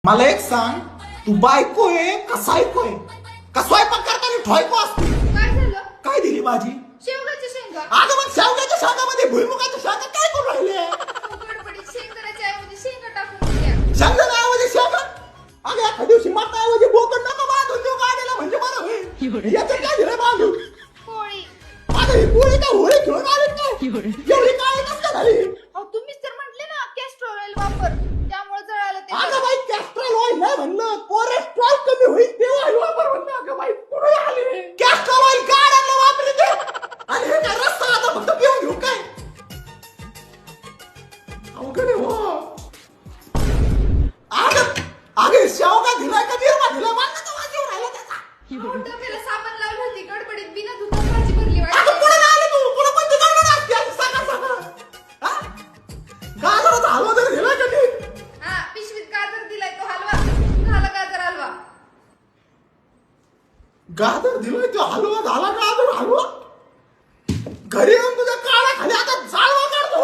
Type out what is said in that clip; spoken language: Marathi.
मला एक सांग, तू बायको आहे का सायको आहे? का स्वयंपाक करताना ठॉयको असते? काय झालं? काय दिली माझी? शेवगाच्या शेंगा. अगं मग शेवग्याच्या शाकामध्ये भुईमुगाच्या शाका काय करू राहिले? गडबडीत शेंगदाण्याच्या ऐवजी शेंगा टाकून द्या. शेंगदाण्याऐवजी शाका? अगं एखाद्या दिवशी माताऐवजी बोकड नका बांधून देऊ गाडीला, म्हणजे बरं होईल. याचं काय दिलं बांधून? पोळी. अगं ही पोळी काय होळी खेळून आली काय? एवढी काळी कसं काय झाली? अहो, तुम्हीच तर म्हटले ना कॅस्ट्रॉल ऑइल वापर, त्यामुळे जळालं ते. अगं बाई कॅस्ट्रॉल ऑइल नाही म्हणलं, कोलेस्ट्रॉल कमी होईल ते ऑइल वापर म्हणलं. अगं बाई कुठे आली? कॅस्ट्रॉल ऑइल गाड्यांना वापरते आणि हे काय रस्ता आता फक्त पिऊन घेऊ काय? अवघड आहे हो. अगं शेवगा दिलाय का निरमा दिलाय मला तर वाजवून राहिला त्याचा. अहो, डब्याला साबण लावली होती, गडबडीत बिना धुता भाजी भरली अगं वाटतं. पुढे आली तू, पुढे कोणती गाडीवर असते आणि सकाळ सकाळ? हा? गाजराचा हलवा तरी दिलाय का नीट? हा, पिशवीत गाजर दिलाय तो हलवा. झाला गाजर हलवा. गाजर दिलाय तो हलवा झाला, गाजर हलवा. घरी येऊन तुझ्या काळा खाली आता जाळवा काढतो.